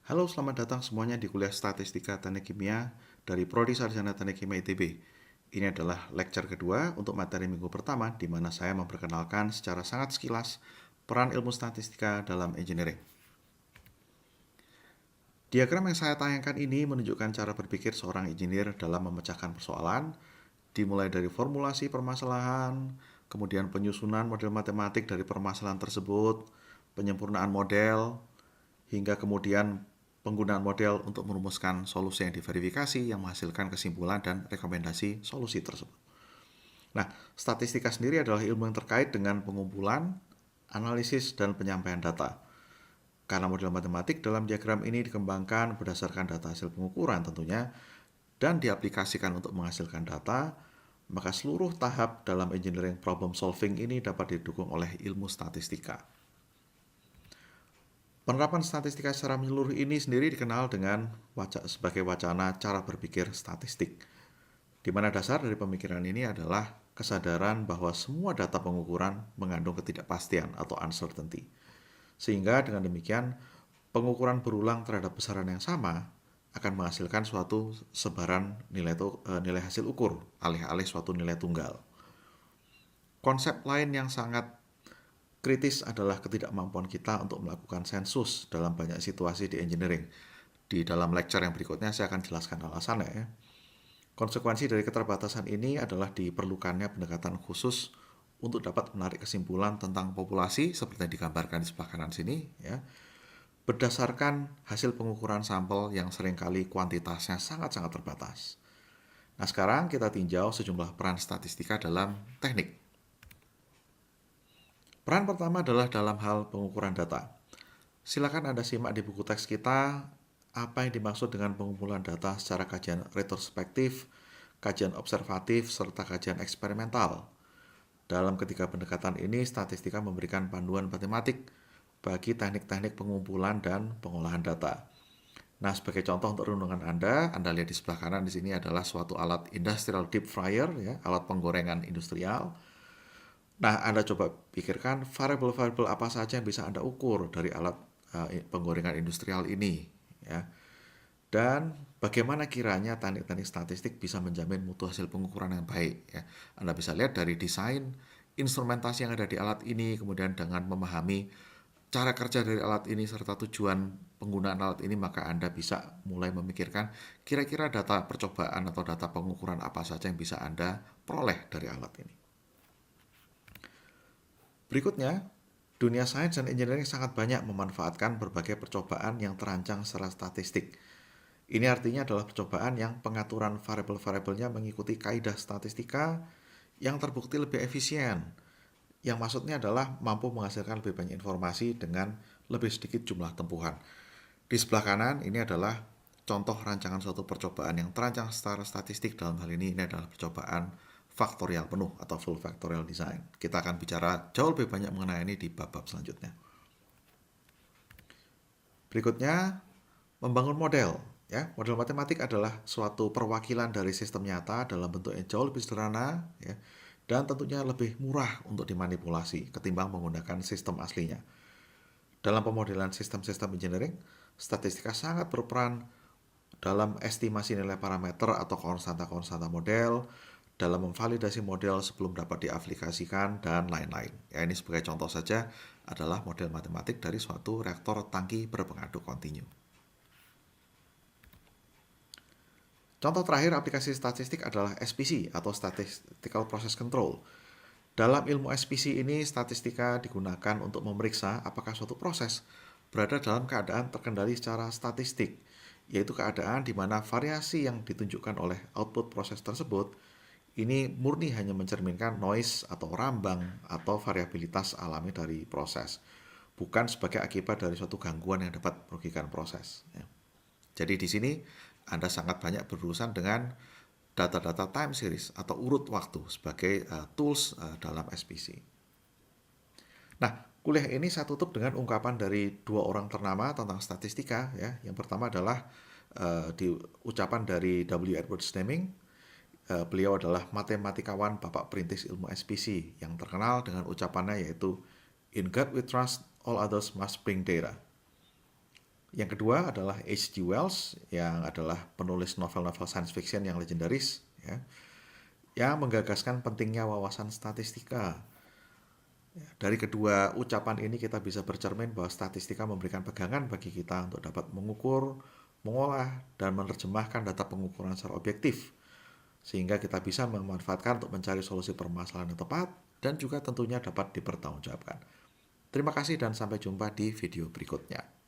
Halo, selamat datang semuanya di kuliah Statistika Teknik Kimia dari Prodi Sarjana Teknik Kimia ITB. Ini adalah lecture kedua untuk materi minggu pertama di mana saya memperkenalkan secara sangat sekilas peran ilmu statistika dalam engineering. Diagram yang saya tayangkan ini menunjukkan cara berpikir seorang engineer dalam memecahkan persoalan, dimulai dari formulasi permasalahan, kemudian penyusunan model matematik dari permasalahan tersebut, penyempurnaan model, hingga kemudian penggunaan model untuk merumuskan solusi yang diverifikasi yang menghasilkan kesimpulan dan rekomendasi solusi tersebut. Nah, statistika sendiri adalah ilmu yang terkait dengan pengumpulan, analisis, dan penyampaian data. Karena model matematik dalam diagram ini dikembangkan berdasarkan data hasil pengukuran tentunya, dan diaplikasikan untuk menghasilkan data, maka seluruh tahap dalam engineering problem solving ini dapat didukung oleh ilmu statistika. Penerapan statistika secara menyeluruh ini sendiri dikenal dengan sebagai wacana cara berpikir statistik, di mana dasar dari pemikiran ini adalah kesadaran bahwa semua data pengukuran mengandung ketidakpastian atau uncertainty. Sehingga dengan demikian, pengukuran berulang terhadap besaran yang sama akan menghasilkan suatu sebaran nilai hasil ukur alih-alih suatu nilai tunggal. Konsep lain yang sangat kritis adalah ketidakmampuan kita untuk melakukan sensus dalam banyak situasi di engineering. Di dalam lecture yang berikutnya saya akan jelaskan alasannya ya. Konsekuensi dari keterbatasan ini adalah diperlukannya pendekatan khusus untuk dapat menarik kesimpulan tentang populasi seperti yang digambarkan di sebelah kanan sini ya. Berdasarkan hasil pengukuran sampel yang seringkali kuantitasnya sangat-sangat terbatas. Nah, sekarang kita tinjau sejumlah peran statistika dalam teknik. Peran pertama adalah dalam hal pengukuran data. Silakan Anda simak di buku teks kita apa yang dimaksud dengan pengumpulan data secara kajian retrospektif, kajian observatif, serta kajian eksperimental. Dalam ketiga pendekatan ini, statistika memberikan panduan matematik bagi teknik-teknik pengumpulan dan pengolahan data. Nah, sebagai contoh untuk renungan Anda lihat di sebelah kanan di sini adalah suatu alat industrial deep fryer, ya, alat penggorengan industrial. Nah, Anda coba pikirkan variabel-variabel apa saja yang bisa Anda ukur dari alat penggorengan industrial ini, ya. Dan bagaimana kiranya teknik-teknik statistik bisa menjamin mutu hasil pengukuran yang baik, ya. Anda bisa lihat dari desain instrumentasi yang ada di alat ini, kemudian dengan memahami cara kerja dari alat ini serta tujuan penggunaan alat ini, maka Anda bisa mulai memikirkan kira-kira data percobaan atau data pengukuran apa saja yang bisa Anda peroleh dari alat ini. Berikutnya, dunia sains dan engineering sangat banyak memanfaatkan berbagai percobaan yang terancang secara statistik. Ini artinya adalah percobaan yang pengaturan variabel-variabelnya mengikuti kaidah statistika yang terbukti lebih efisien. Yang maksudnya adalah mampu menghasilkan lebih banyak informasi dengan lebih sedikit jumlah tempuhan. Di sebelah kanan ini adalah contoh rancangan suatu percobaan yang terancang secara statistik. Dalam hal ini adalah percobaan faktorial penuh atau full factorial design. Kita akan bicara jauh lebih banyak mengenai ini di bab-bab selanjutnya. Berikutnya, membangun model. Ya, model matematik adalah suatu perwakilan dari sistem nyata dalam bentuk yang jauh lebih sederhana, ya, dan tentunya lebih murah untuk dimanipulasi ketimbang menggunakan sistem aslinya. Dalam pemodelan sistem-sistem engineering, statistika sangat berperan dalam estimasi nilai parameter atau konstanta-konstanta model, dalam memvalidasi model sebelum dapat diaplikasikan, dan lain-lain. Ya, ini sebagai contoh saja adalah model matematik dari suatu reaktor tangki berpengaduk kontinu. Contoh terakhir aplikasi statistik adalah SPC atau Statistical Process Control. Dalam ilmu SPC ini, statistika digunakan untuk memeriksa apakah suatu proses berada dalam keadaan terkendali secara statistik, yaitu keadaan di mana variasi yang ditunjukkan oleh output proses tersebut ini murni hanya mencerminkan noise atau rambang atau variabilitas alami dari proses, bukan sebagai akibat dari suatu gangguan yang dapat merugikan proses. Ya. Jadi di sini Anda sangat banyak berurusan dengan data-data time series atau urut waktu sebagai tools dalam SPC. Nah, kuliah ini saya tutup dengan ungkapan dari dua orang ternama tentang statistika. Ya. Yang pertama adalah di ucapan dari W. Edward Deming. Beliau adalah matematikawan bapak perintis ilmu SPC yang terkenal dengan ucapannya yaitu "In God we trust, all others must bring data." Yang kedua adalah H.G. Wells yang adalah penulis novel-novel science fiction yang legendaris, ya, yang menggagaskan pentingnya wawasan statistika. Dari kedua ucapan ini kita bisa bercermin bahwa statistika memberikan pegangan bagi kita untuk dapat mengukur, mengolah, dan menerjemahkan data pengukuran secara objektif. Sehingga kita bisa memanfaatkan untuk mencari solusi permasalahan yang tepat dan juga tentunya dapat dipertanggungjawabkan. Terima kasih dan sampai jumpa di video berikutnya.